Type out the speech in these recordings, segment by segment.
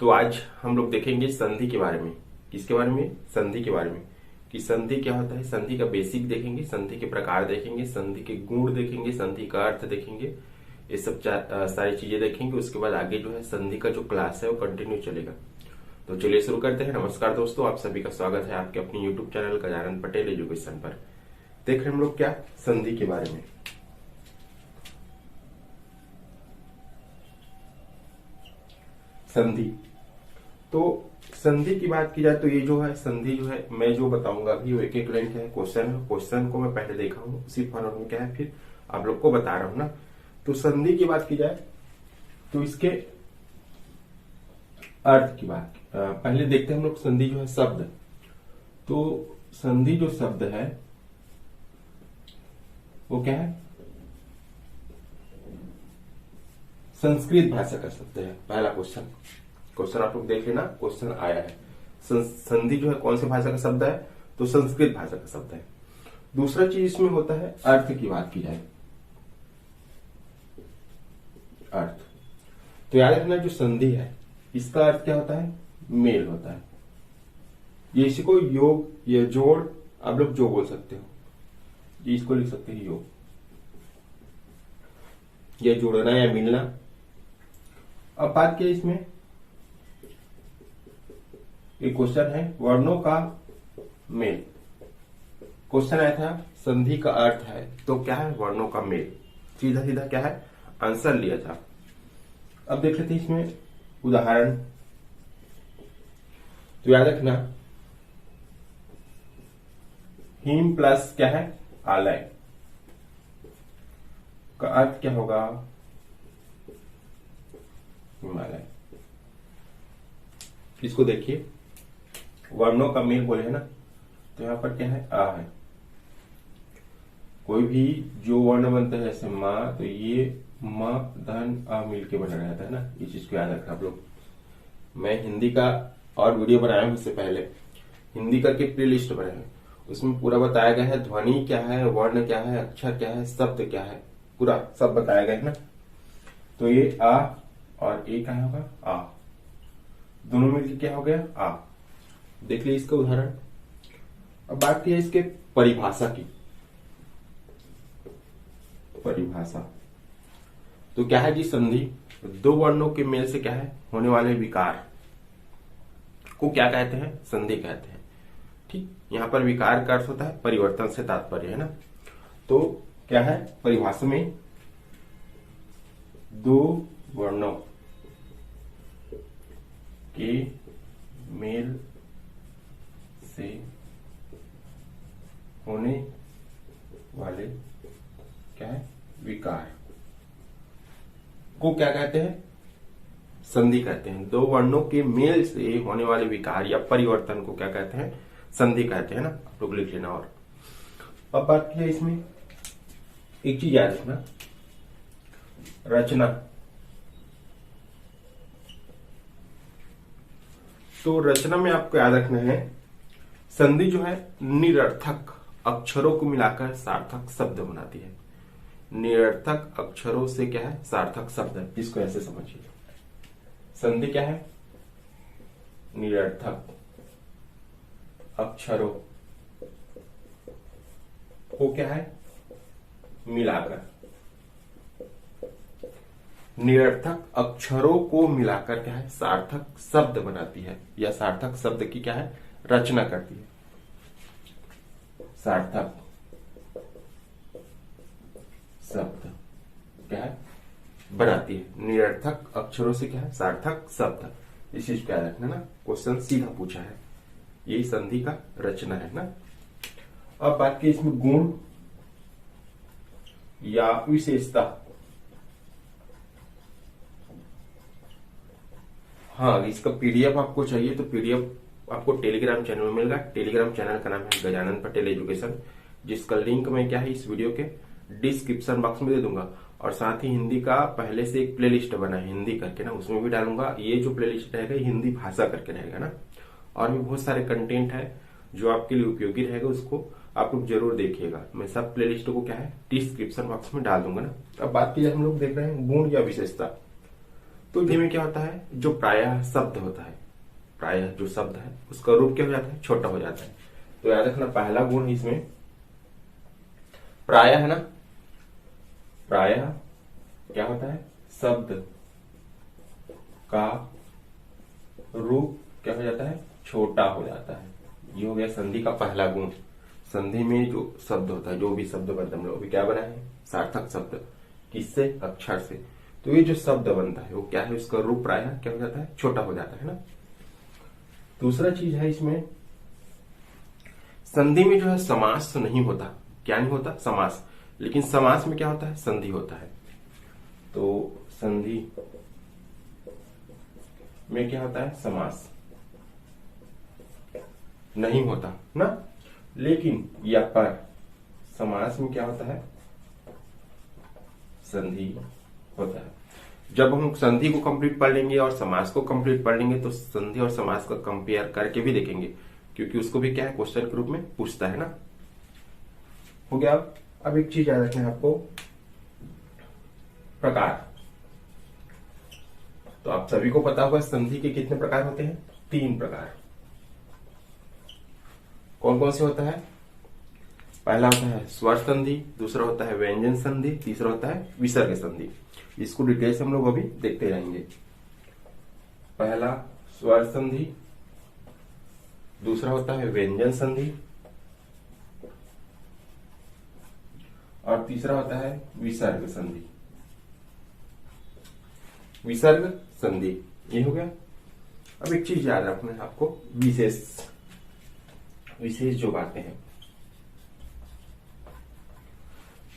तो आज हम लोग देखेंगे संधि के बारे में। किसके बारे में? संधि के बारे में। कि संधि क्या होता है, संधि का बेसिक देखेंगे, संधि के प्रकार देखेंगे, संधि के गुण देखेंगे, संधि का अर्थ देखेंगे। ये सब सारी चीजें देखेंगे। उसके बाद आगे जो है संधि का जो क्लास है वो कंटिन्यू चलेगा। तो चलिए शुरू करते हैं। नमस्कार दोस्तों, आप सभी का स्वागत है आपके अपने YouTube channel Gajanan Patel education पर। देख रहे हैं हम लोग क्या, संधि के बारे में। संधि, तो संधि की बात की जाए तो ये जो है संधि जो है मैं जो बताऊंगा अभी वो एक एक लाइन का है। क्वेश्चन को मैं पहले देखा हूं, उसी फॉर्मेट में क्या है फिर आप लोग को बता रहा हूं ना। तो संधि की बात की जाए तो इसके अर्थ की बात पहले देखते हैं हम लोग। संधि जो है शब्द, तो संधि जो शब्द है वो क्या है, संस्कृत भाषा का शब्द है। पहला क्वेश्चन आप लोग देख लेना, क्वेश्चन आया है। संधि जो है कौन सी भाषा का शब्द है, तो संस्कृत भाषा का शब्द है। दूसरा चीज इसमें होता है अर्थ की बात की जाए, अर्थ। तो याद रखना जो संधि है इसका अर्थ क्या होता है, मेल होता है। ये इसी को योग या जोड़ आप लोग जो बोल सकते हो, ये इसको लिख सकते हैं योग, या जोड़ना या मिलना। अब बात क्या इसमें, एक क्वेश्चन है वर्णों का मेल। क्वेश्चन आया था संधि का अर्थ है, तो क्या है वर्णों का मेल। सीधा सीधा क्या है आंसर लिया था। अब देख लेते हैं इसमें उदाहरण। तो याद रखना हिम प्लस क्या है आलय का अर्थ क्या होगा, हिमालय। इसको देखिए वर्णों का मेल बोले है ना, तो यहां पर क्या है आ है। कोई भी जो वर्ण बनता है जैसे माँ, तो ये माँ धन आ मिल के बना रहता है ना। ये चीज को याद रखना आप लोग। मैं हिंदी का और वीडियो बनाया हूं, इससे पहले हिंदी करके प्ले लिस्ट बनाया है, उसमें पूरा बताया गया है ध्वनि क्या है, वर्ण क्या है, अक्षर क्या है, शब्द क्या है, पूरा सब बताया गया है ना। तो ये आ और ए क्या होगा आ, दोनों मिलकर क्या हो गया आ। देख लीजिए इसका उदाहरण। अब बात की है इसके परिभाषा की। परिभाषा तो क्या है जी, संधि दो वर्णों के मेल से क्या है होने वाले विकार को क्या कहते हैं, संधि कहते हैं। ठीक, यहां पर विकार का अर्थ होता है परिवर्तन से तात्पर्य है ना। तो क्या है परिभाषा में दो वर्णों के मेल से होने वाले क्या है विकार को क्या कहते हैं, संधि कहते हैं। दो वर्णों के मेल से होने वाले विकार या परिवर्तन को क्या कहते हैं, संधि कहते हैं ना। आप लोग लिख लेना। और अब बात की है इसमें एक चीज याद रखना, रचना। तो रचना में आपको याद रखना है संधि जो है निरर्थक अक्षरों को मिलाकर सार्थक शब्द बनाती है। निरर्थक अक्षरों से क्या है सार्थक शब्द, इसको ऐसे समझिए। संधि क्या है, निरर्थक अक्षरों को क्या है मिलाकर, निरर्थक अक्षरों को मिलाकर क्या है सार्थक शब्द बनाती है, या सार्थक शब्द की क्या है रचना करती है। सार्थक शब्द क्या है बनाती है, निरर्थक अक्षरों से क्या है सार्थक शब्द। इस चीज को याद रखना ना, क्वेश्चन सीधा पूछा है। यही संधि का रचना है ना। अब बात की इसमें गुण या विशेषता। हाँ, इसका पीडीएफ आपको चाहिए तो पीडीएफ आपको टेलीग्राम चैनल में मिलेगा। टेलीग्राम चैनल का नाम है गजानन पटेल एजुकेशन, जिसका लिंक मैं क्या है इस वीडियो के डिस्क्रिप्शन बॉक्स में दे दूंगा। और साथ ही हिंदी का पहले से एक प्लेलिस्ट बना है हिंदी करके ना, उसमें भी डालूंगा। ये जो प्लेलिस्ट रहेगा हिंदी भाषा करके रहेगा ना। और भी बहुत सारे कंटेंट है जो आपके लिए उपयोगी रहेगा, उसको आप लोग जरूर देखिएगा। मैं सब प्लेलिस्ट को क्या है डिस्क्रिप्शन बॉक्स में डाल दूंगा ना। अब बात की जाए हम लोग देख रहे हैं गुण या विशेषता। तो हिंदी में क्या होता है, जो प्रायः शब्द होता है, प्रायः जो शब्द है उसका रूप क्या हो जाता है, छोटा हो जाता है। तो याद रखना पहला गुण इसमें प्रायः है ना, प्रायः क्या होता है, शब्द का रूप क्या हो जाता है, छोटा हो जाता है। ये हो गया संधि का पहला गुण। संधि में जो शब्द होता है, जो भी शब्द बनता है, हम लोग भी क्या बनाए हैं, सार्थक शब्द। किससे, अक्षर से। तो ये जो शब्द बनता है वो क्या है, उसका रूप प्रायः क्या हो जाता है, छोटा हो जाता है ना। दूसरा चीज है इसमें, संधि में जो है समास तो नहीं होता। क्या नहीं होता, समास। लेकिन समास में क्या होता है, संधि होता है। तो संधि में क्या होता है, समास नहीं होता ना। लेकिन या पर समास में क्या होता है, संधि होता है। जब हम संधि को कंप्लीट पढ़ लेंगे और समास को कंप्लीट पढ़ लेंगे तो संधि और समास का कंपेयर करके भी देखेंगे, क्योंकि उसको भी क्या है, क्वेश्चन के रूप में पूछता है ना। हो गया। अब एक चीज याद रखना है आपको, प्रकार। तो आप सभी को पता होगा संधि के कितने प्रकार होते हैं, 3 प्रकार। कौन कौन से होता है, पहला होता है स्वर संधि, दूसरा होता है व्यंजन संधि, तीसरा होता है विसर्ग संधि। इसको डिटेल से हम लोग अभी देखते रहेंगे। पहला स्वर संधि, दूसरा होता है व्यंजन संधि और तीसरा होता है विसर्ग संधि। विसर्ग संधि ये हो गया। अब एक चीज याद रखना है आपको, विशेष जो बातें हैं।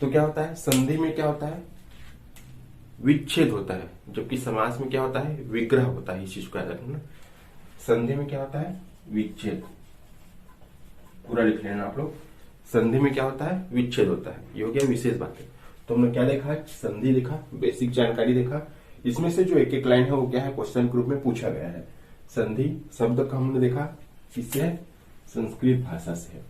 तो क्या होता है, संधि में क्या होता है, विच्छेद होता है, जबकि समास में क्या होता है, विग्रह होता है। इस चीज को याद रखना। संधि में क्या होता है, विच्छेद। पूरा लिख लेना आप लोग। संधि में क्या होता है, विच्छेद होता है। ये हो गया विशेष बातें। तो हमने क्या देखा, संधि लिखा, बेसिक जानकारी देखा। इसमें से जो एक एक लाइन है वो क्या है, क्वेश्चन के रूप में पूछा गया है। संधि शब्द का हमने देखा, किससे, संस्कृत भाषा से।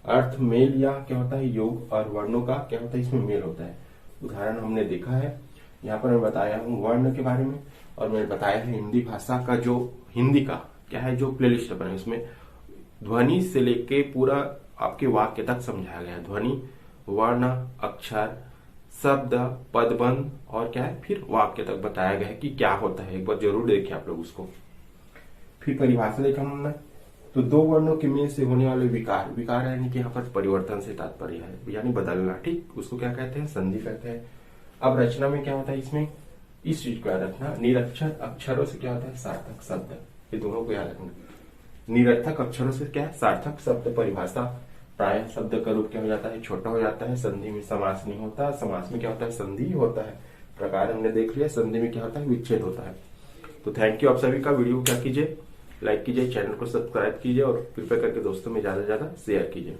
अर्थ मेल या क्या होता है, योग और वर्णों का क्या होता है, इसमें मेल होता है। उदाहरण हमने देखा है। यहाँ पर मैं बताया हूँ वर्ण के बारे में, और मैंने बताया है हिंदी भाषा का, जो हिंदी का क्या है, जो प्लेलिस्ट बना है उसमें ध्वनि से लेके पूरा आपके वाक्य तक समझाया गया है। ध्वनि, वर्ण, अक्षर, शब्द, पदबंध और क्या है, फिर वाक्य तक बताया गया है कि क्या होता है। एक बार जरूर देखिए आप लोग उसको। फिर परिभाषा देखा हमने। तो 2 वर्णों के मेल से होने वाले विकार, विकार यानी कि यहाँ पर परिवर्तन से तात्पर्य है, यानी बदलना। ठीक, उसको क्या कहते हैं, संधि कहते हैं। अब रचना में क्या होता है, इसमें इस चीज को याद रखना, निरक्षर अक्षरों से क्या होता है, सार्थक शब्द। ये दोनों को याद रखना। निरर्थक अक्षरों से क्या है, सार्थक शब्द। परिभाषा, प्रायः शब्द का रूप क्या हो जाता है, छोटा हो जाता है। संधि में समास नहीं होता, समास में क्या होता है, संधि होता है। प्रकार हमने देख लिया। संधि में क्या होता है, विच्छेद होता है। तो थैंक यू आप सभी का। वीडियो को क्या कीजिए, लाइक कीजिए, चैनल को सब्सक्राइब कीजिए और कृपया करके दोस्तों में ज्यादा से ज्यादा शेयर कीजिए।